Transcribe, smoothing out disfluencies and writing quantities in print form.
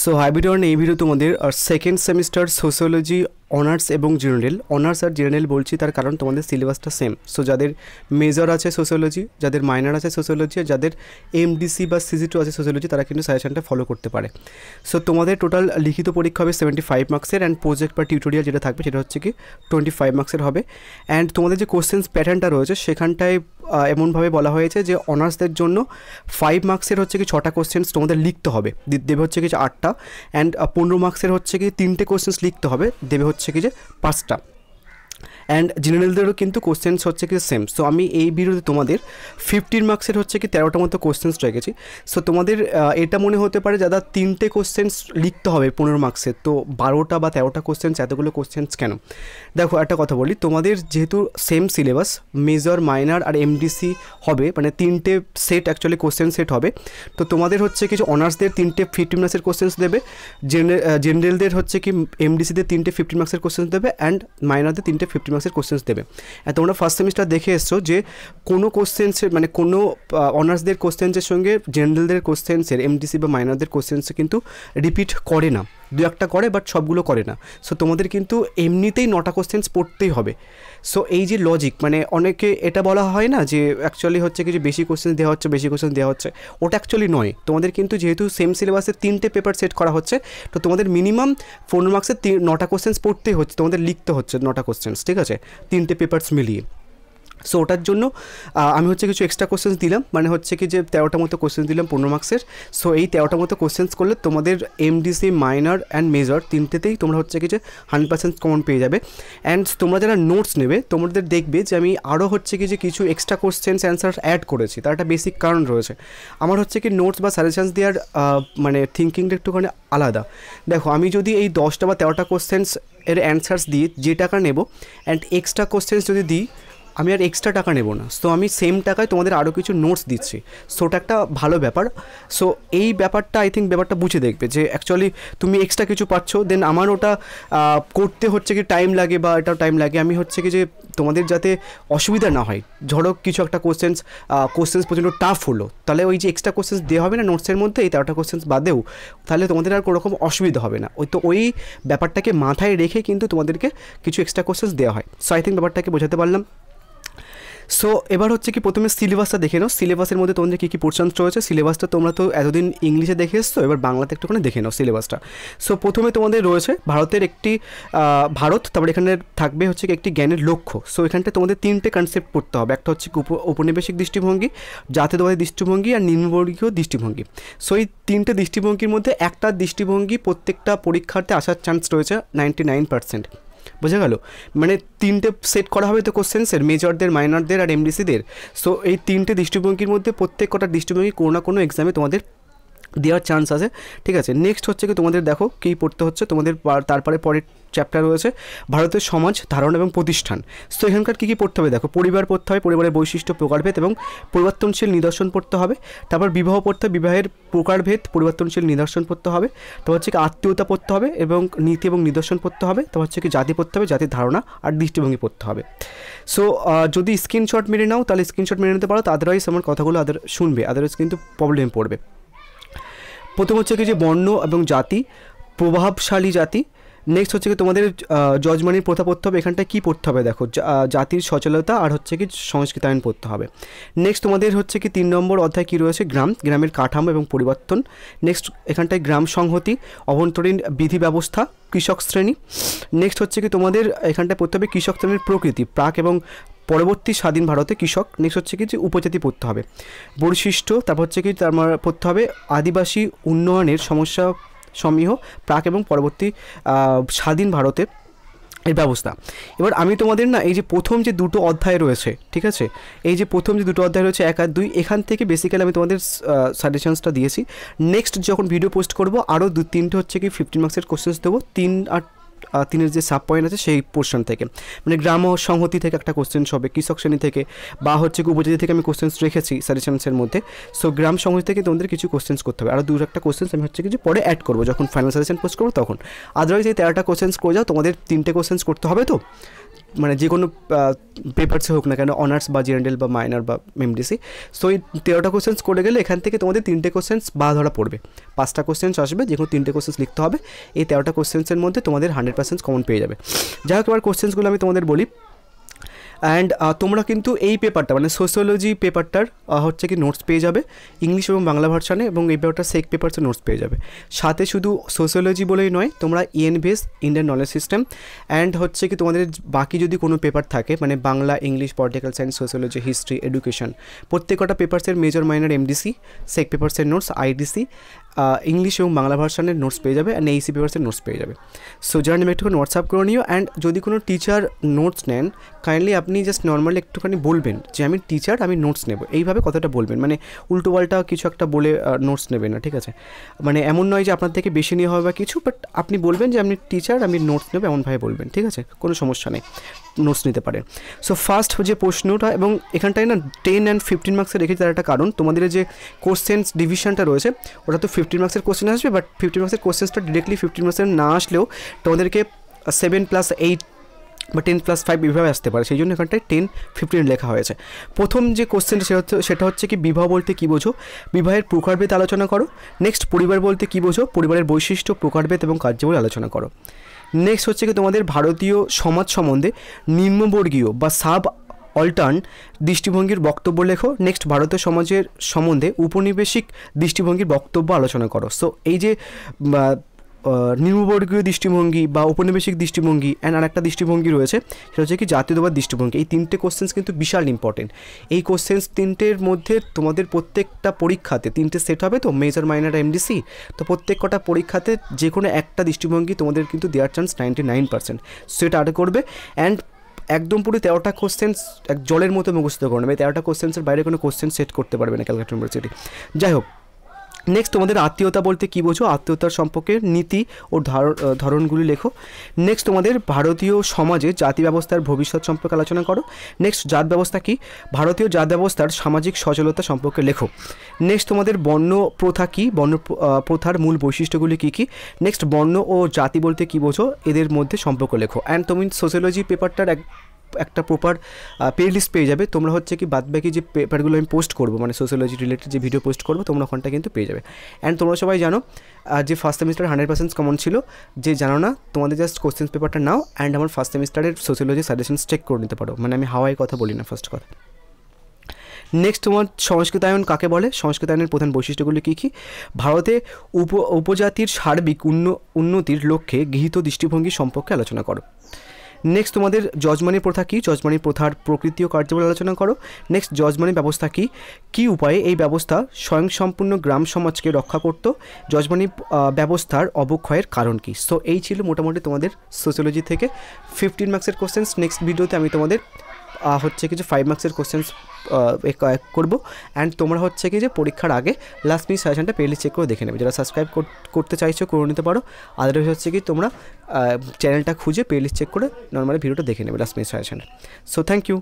So হাইব্রিডন এই video তোমাদের second semester sociology honours এবং জেনারেল অনার্স আর জেনারেল বলছি তার কারণ তোমাদের সিলেবাসটা সেম। সো যাদের মেজর আছে সোশিওলজি, যাদের মাইনর আছে সোশিওলজি, আর যাদের এমডিসি বা সিজি2 আছে সোশিওলজি, তারা কিন্তু সাজেশনটা ফলো করতে পারে। সো তোমাদের টোটাল লিখিত পরীক্ষা হবে 75 মার্কসের, অ্যান্ড প্রজেক্ট বা টিউটোরিয়াল যেটা থাকবে সেটা হচ্ছে কি 25 মার্কসের হবে। অ্যান্ড তোমাদের যে কোশ্চেন্স প্যাটার্নটা রয়েছে সেখানটায় এমনভাবে বলা হয়েছে যে অনার্সদের জন্য 5 মার্কসের হচ্ছে কি 6টা কোশ্চেন্স তোমাদের লিখতে হবে, দেবে হচ্ছে কি 8টা, অ্যান্ড 15 মার্কসের হচ্ছে কি 3টে কোশ্চেন্স লিখতে হবে, দেবে হচ্ছে কি যে 5টা। অ্যান্ড জেনারেলদেরও কিন্তু কোশ্চেন্স হচ্ছে কি সেম। সো আমি এই ভিডিওতে তোমাদের 15 মার্কসের হচ্ছে কি 13টা মতো কোশ্চেন্স রেখেছি। সো তোমাদের এটা মনে হতে পারে যারা 3টে কোশ্চেন্স লিখতে হবে 15 মার্কসের, তো 12টা বা 13টা কোশ্চেন্স, এতগুলো কোশ্চেন্স কেন? দেখো একটা কথা বলি, তোমাদের যেহেতু সেম সিলেবাস, মেজর মাইনর আর এমডিসি হবে, মানে 3টে সেট অ্যাকচুয়ালি কোশ্চেন সেট হবে। তো তোমাদের হচ্ছে কিছু অনার্সদের 3টে 15 মার্কসের কোশ্চেন্স দেবে, জেনারেলদের হচ্ছে কি এমডিসিদের 3টে 15 মার্কসের কোশ্চেন্স দেবে, অ্যান্ড মাইনরদের 3টে 15 মার্কসের কোশ্চেন্স দেবে। তোমরা ফার্স্ট সেমিস্টার দেখে এসছো যে কোনো কোশ্চেন্সের মানে কোনো অনার্সদের কোশ্চেন্সের সঙ্গে জেনারেলদের কোশ্চেন্সের এমডিসি বা মাইনরদের কোশ্চেন্সে কিন্তু রিপিট করে না, দু একটা করে, বাট সবগুলো করে না। সো তোমাদের কিন্তু এমনিতেই 9টা কোশ্চেন্স পড়তেই হবে। সো এই যে লজিক, মানে অনেকে এটা বলা হয় না যে অ্যাকচুয়ালি হচ্ছে কি যে বেশি কোশ্চেন্স দেওয়া হচ্ছে, বেশি কোশ্চেন্স দেওয়া হচ্ছে, ওটা অ্যাকচুয়ালি নয়। তোমাদের কিন্তু যেহেতু সেম সিলেবাসে 3টে পেপার সেট করা হচ্ছে, তো তোমাদের মিনিমাম 15 মার্কসের 9টা কোশ্চেন্স পড়তেই হচ্ছে, তোমাদের লিখতে হচ্ছে 9টা কোশ্চেন্স, ঠিক আছে, 3টে পেপারস মিলিয়ে। সো ওটার জন্য আমি হচ্ছে কিছু এক্সট্রা কোশ্চেন্স দিলাম, মানে হচ্ছে কি যে 13টা মতো কোশ্চেন্স দিলাম 15 মার্কসের। সো এই 13টা মতো কোশ্চেন্স করলে তোমাদের এমডিসি, মাইনর অ্যান্ড মেজর 3টেতেই তোমরা হচ্ছে কি যে 100% কমন পেয়ে যাবে। অ্যান্ড তোমরা যারা নোটস নেবে তোমাদের দেখবে যে আমি আরও হচ্ছে কি যে কিছু এক্সট্রা কোশ্চেন্স অ্যান্সার অ্যাড করেছি। তার একটা বেসিক কারণ রয়েছে। আমার হচ্ছে কি নোটস বা সাজেশনস দেওয়ার মানে থিঙ্কিংটা একটুখানি আলাদা। দেখো আমি যদি এই 10টা বা 13টা কোশ্চেন্স এর অ্যান্সার্স দিই, যে টাকা নেব, অ্যান্ড এক্সট্রা কোশ্চেন্স যদি দিই, আমি আর এক্সট্রা টাকা নেব না। সো আমি সেম টাকায় তোমাদের আরও কিছু নোটস দিচ্ছি। সো ওটা একটা ভালো ব্যাপার। সো এই ব্যাপারটা আই থিঙ্ক ব্যাপারটা বুঝে দেখবে যে অ্যাকচুয়ালি তুমি এক্সট্রা কিছু পাচ্ছ, দেন আমার ওটা করতে হচ্ছে কি টাইম লাগে বা এটাও টাইম লাগে। আমি হচ্ছে কি যে তোমাদের যাতে অসুবিধা না হয়, ধরো কিছু একটা কোশ্চেন্স প্রচণ্ড টাফ হলো, তাহলে ওই যে এক্সট্রা কোশ্চেন্স দেওয়া হবে না নোটসের মধ্যে, এই 13টা কোশ্চেন্স বাদেও, তাহলে তোমাদের আর কোনো রকম অসুবিধা হবে না। ওই ব্যাপারটাকে মাথায় রেখে কিন্তু তোমাদেরকে কিছু এক্সট্রা কোশ্চেন্স দেওয়া হয়। সো আই থিঙ্ক ব্যাপারটাকে বোঝাতে পারলাম। সো এবার হচ্ছে কি প্রথমে সিলেবাসটা দেখে নাও, সিলেবাসের মধ্যে তোমাদের কী কী পোর্শনস রয়েছে। সিলেবাসটা তোমরা তো এতদিন ইংলিশে দেখে এসছো, এবার বাংলাতে একটুখানি দেখে নাও সিলেবাসটা। সো প্রথমে তোমাদের রয়েছে ভারতের একটি তারপরে এখানে থাকবে হচ্ছে একটি জ্ঞানের লক্ষ্য। সো এখানটা তোমাদের 3টে কনসেপ্ট পড়তে হবে। একটা হচ্ছে ঔপনিবেশিক দৃষ্টিভঙ্গি, জাতীয়তাবাদী দৃষ্টিভঙ্গি, আর নিম্নবর্গীয় দৃষ্টিভঙ্গি। সো এই 3টে দৃষ্টিভঙ্গির মধ্যে একটা দৃষ্টিভঙ্গি প্রত্যেকটা পরীক্ষার্থে আসার চান্স রয়েছে 99%। বোঝা গেল? মানে 3টে সেট করা হবে তো কোশ্চেন্সের, মেজরদের, মাইনরদের আর এমডিসিদের। সো এই 3টে দৃষ্টিভঙ্গির মধ্যে প্রত্যেক কটা দৃষ্টিভঙ্গি কোনো না কোনো এক্সামে তোমাদের দেওয়ার চান্স আছে, ঠিক আছে। নেক্সট হচ্ছে কি তোমাদের দেখো কী পড়তে হচ্ছে তোমাদের, তারপরে পরের চ্যাপ্টার রয়েছে ভারতের সমাজ, ধারণা এবং প্রতিষ্ঠান। সো এখানকার কী কী পড়তে হবে দেখো, পরিবার পড়তে হবে, পরিবারের বৈশিষ্ট্য, প্রকারভেদ এবং পরিবর্তনশীল নিদর্শন পড়তে হবে। তারপর বিবাহ পড়তে হবে, বিবাহের প্রকারভেদ, পরিবর্তনশীল নিদর্শন পড়তে হবে। তারপর হচ্ছে কি আত্মীয়তা পড়তে হবে এবং নীতি এবং নিদর্শন পড়তে হবে। তারপর হচ্ছে কি জাতি পড়তে হবে, জাতির ধারণা আর দৃষ্টিভঙ্গি পড়তে হবে। সো যদি স্ক্রিনশট মেরে নাও তাহলে স্ক্রিনশট মেরে নিতে পারো, তো আদারওয়াইজ আমার কথাগুলো শুনবে, আদারওয়াইজ কিন্তু প্রবলেম পড়বে। প্রথম হচ্ছে কি যে বর্ণ এবং জাতি, প্রভাবশালী জাতি। নেক্সট হচ্ছে কি তোমাদের যজমানির প্রথা পড়তে হবে। এখানটায় কী পড়তে হবে দেখো, জাতির সচলতা আর হচ্ছে কি সংস্কৃতায়ন পড়তে হবে। নেক্সট তোমাদের হচ্ছে কি 3 নম্বর অধ্যায় কী রয়েছে, গ্রামের কাঠামো এবং পরিবর্তন। নেক্সট এখানটায় গ্রাম সংহতি, অভ্যন্তরীণ বিধি ব্যবস্থা, কৃষক শ্রেণী। নেক্সট হচ্ছে কি তোমাদের এখানটায় পড়তে হবে কৃষক শ্রেণীর প্রকৃতি, প্রাক এবং পরবর্তী স্বাধীন ভারতে কৃষক। নেক্সট হচ্ছে কি যে উপজাতি পড়তে হবে, বৈশিষ্ট্য। তারপর হচ্ছে কি তোমার পড়তে হবে আদিবাসী উন্নয়নের সমস্যা সমূহ, প্রাক এবং পরবর্তী স্বাধীন ভারতে এর ব্যবস্থা। এবার আমি তোমাদের না এই যে প্রথম যে দুটো অধ্যায় রয়েছে, ঠিক আছে, এই যে প্রথম যে দুটো অধ্যায় রয়েছে 1 আর 2, এখান থেকে বেসিক্যালি আমি তোমাদের সাজেশনসটা দিয়েছি। নেক্সট যখন ভিডিও পোস্ট করবো আরও 2-3টে হচ্ছে কি 15 মার্কসের কোশ্চেন্স দেবো, 3 আর 3-এর যে সাব পয়েন্ট আছে সেই পোর্শন থেকে, মানে গ্রাম সংহতি থেকে একটা কোশ্চেন্স হবে, কৃষক শ্রেণী থেকে বা হচ্ছে কি উপজাতি থেকে আমি কোশ্চেন্স রেখেছি সাজেশনসের মধ্যে। সো গ্রাম সংহতি থেকে তোমাদের কিছু কোশ্চেন্স করতে হবে, আরও 2-একটা কোশ্চেন্স আমি হচ্ছে কি যে পরে অ্যাড করবো যখন ফাইনাল সাজেশন পোস্ট করবো তখন। আদারওয়াইজ এই 13টা কোশ্চেন্স করে যাও, তোমাদের 3টে কোশ্চেন্স করতে হবে। তো মানে যে কোনো পেপারসে হোক না কেন, অনার্স বা জেনারেল বা মাইনর বা এমডিসি। সো এই 13টা কোশ্চেন্স করে গেলে এখান থেকে তোমাদের 3টে কোশ্চেন্স বা ধরা পড়বে, 5টা কোশ্চেন্স আসবে, যে কোনো 3টে কোশ্চেন্স লিখতে হবে। এই 13টা কোশ্চেন্সের মধ্যে তোমাদের 100% কমন পেয়ে যাবে। যাই হোক, এবার কোশ্চেন্সগুলো আমি তোমাদের বলি। অ্যান্ড তোমরা কিন্তু এই পেপারটা মানে সোশিওলজি পেপারটার হচ্ছে কি নোটস পেয়ে যাবে ইংলিশ এবং বাংলা ভার্সানে, এবং এই পেপারটা সেক পেপারসে নোটস পেয়ে যাবে। সাথে শুধু সোশিওলজি বলেই নয়, তোমরা ENVS Indian knowledge system and হচ্ছে কি তোমাদের বাকি যদি কোনো পেপার থাকে মানে Bangla, English, political science, sociology, history, education, প্রত্যেকটা পেপারসের মেজর মাইনর এমডিসি, সেক পেপারসের নোটস, আইডিসি, ইংলিশ এবং বাংলা ভার্সানের নোটস পেয়ে যাবে, অ্যান্ড এইসি পেপারসের নোটস পেয়ে যাবে। সো যারা নেবে একটুখানি হোয়াটসঅ্যাপ করে নিও। অ্যান্ড যদি কোনো টিচার নোটস নেন, কাইন্ডলি আপনি জাস্ট নর্মালি একটুখানি বলবেন যে আমি টিচার, আমি নোটস নেব, এইভাবে কথাটা বলবেন, মানে উল্টোপাল্টা কিছু একটা বলে নোটস নেবেন না, ঠিক আছে? মানে এমন নয় যে আপনার থেকে বেশি নেওয়া হবে বা কিছু, বাট আপনি বলবেন যে আমি টিচার, আমি নোটস নেব, এমনভাবে বলবেন, ঠিক আছে? কোনো সমস্যা নেই, নোটস নিতে পারেন। সো ফার্স্ট যে প্রশ্নটা, এবং এখানটায় না 10 অ্যান্ড 15 মার্কসের রেখেছি, তার একটা কারণ, তোমাদের যে কোশ্চেন্স ডিভিশনটা রয়েছে ওটা তো 15 মার্কসের কোশ্চেন আসবে, বাট 15 মার্কসের কোশ্চেন্সটা ডিরেক্টলি 15 মার্কসের না আসলেও তোমাদেরকে 7+8 বা 10+5 এইভাবে আসতে পারে, সেই জন্য এখানটায় 10, 15 লেখা হয়েছে। প্রথম যে কোশ্চেনটা সেটা হচ্ছে কি বিবাহ বলতে কী বোঝো, বিবাহের প্রকারভেদ আলোচনা করো। নেক্সট পরিবার বলতে কী বোঝো, পরিবারের বৈশিষ্ট্য, প্রকারভেদ এবং কার্যাবলী আলোচনা করো। নেক্সট হচ্ছে কি তোমাদের ভারতীয় সমাজ সম্বন্ধে নিম্নবর্গীয় বা সাব অল্টার্ন দৃষ্টিভঙ্গির বক্তব্য লেখো। নেক্সট ভারতীয় সমাজের সম্বন্ধে উপনিবেশিক দৃষ্টিভঙ্গির বক্তব্য আলোচনা করো। সো এই যে নিম্নবর্গীয় দৃষ্টিভঙ্গি বা উপনিবেশিক দৃষ্টিভঙ্গি অ্যান্ড আরেকটা দৃষ্টিভঙ্গি রয়েছে, সেটা হচ্ছে কি জাতীয়তাবাদ দৃষ্টিভঙ্গি। এই 3টে কোশ্চেন্স কিন্তু বিশাল ইম্পর্টেন্ট। এই কোশ্চেন্স 3টের মধ্যে তোমাদের প্রত্যেকটা পরীক্ষাতে 3টে সেট হবে, তো মেজর, মাইনর, এমডিসি, তো প্রত্যেক কটা পরীক্ষাতে যে কোনো একটা দৃষ্টিভঙ্গি তোমাদের কিন্তু দেওয়ার চান্স 99%। সেটা আরে করবে। অ্যান্ড একদম পুরো 13টা কোশ্চেন্স এক জলের মতো মুখস্থ করে নেবে। 13টা কোশ্চেন্সের বাইরে কোনো কোশ্চেন সেট করতে পারবে না ক্যালকাটা ইউনিভার্সিটি। যাই হোক, নেক্সট তোমাদের আত্মীয়তা বলতে কী বোঝো, আত্মীয়তার সম্পর্কে নীতি ও ধরনগুলি লেখো। নেক্সট তোমাদের ভারতীয় সমাজে জাতি ব্যবস্থার ভবিষ্যৎ সম্পর্কে আলোচনা করো। নেক্সট জাত ব্যবস্থা কী, ভারতীয় জাত ব্যবস্থার সামাজিক সচলতা সম্পর্কে লেখো। নেক্সট তোমাদের বর্ণ প্রথা কী, বর্ণ প্রথার মূল বৈশিষ্ট্যগুলি কী কী। নেক্সট বর্ণ ও জাতি বলতে কী বোঝো, এদের মধ্যে সম্পর্ক লেখো। অ্যান্ড তুমি সোশিওলজি পেপারটার একটা প্রপার প্লে লিস্ট পেয়ে যাবে। তোমরা হচ্ছে কি বাদবাকি যে পেপারগুলো আমি পোস্ট করবো, মানে সোশিওলজি রিলেটেড যে ভিডিও পোস্ট করবো, তোমরা ওখানটা কিন্তু পেয়ে যাবে। অ্যান্ড তোমরা সবাই জানো যে ফার্স্ট সেমিস্টার 100% কমন ছিল। যে জানো না, তোমাদের জাস্ট কোশ্চেন্স পেপারটা নাও অ্যান্ড আমার ফার্স্ট সেমিস্টারের সোশিওলজি সাজেশনস চেক করে নিতে পারো। মানে আমি হাওয়াই কথা বলি না, ফার্স্ট কথা। নেক্সট তোমার সংস্কৃতায়ন কাকে বলে, সংস্কৃতায়নের প্রধান বৈশিষ্ট্যগুলি কী কী। ভারতে উপজাতির সার্বিক উন্নতির লক্ষ্যে গৃহীত দৃষ্টিভঙ্গি সম্পর্কে আলোচনা করো। নেক্সট তোমাদের যজমানি প্রথা কী, যজমানি প্রথার প্রকৃতি ও কার্যাবলী আলোচনা করো। নেক্সট যজমানি ব্যবস্থা কী, কী উপায়ে এই ব্যবস্থা স্বয়ংসম্পূর্ণ গ্রাম সমাজকে রক্ষা করতো, যজমানি ব্যবস্থার অবক্ষয়ের কারণ কী। সো এই ছিল মোটামুটি তোমাদের সোশিওলজি থেকে 15 মার্কসের কোশ্চেন্স। নেক্সট ভিডিওতে আমি তোমাদের হচ্ছে কি যে 5 মার্কসের কোশ্চেন্স করবো। অ্যান্ড তোমরা হচ্ছে কি যে পরীক্ষার আগে লাস্ট মিনিট সাজেশনটা পেলে চেক করে দেখে নেবে। যারা সাবস্ক্রাইব করতে চাইছো করে নিতে পারো, আদারওয়াইজ হচ্ছে কি তোমরা চ্যানেলটা খুঁজে প্লে লিস্ট চেক করে নর্মালি ভিডিওটা দেখে নেবে last minute suggestion. So thank you.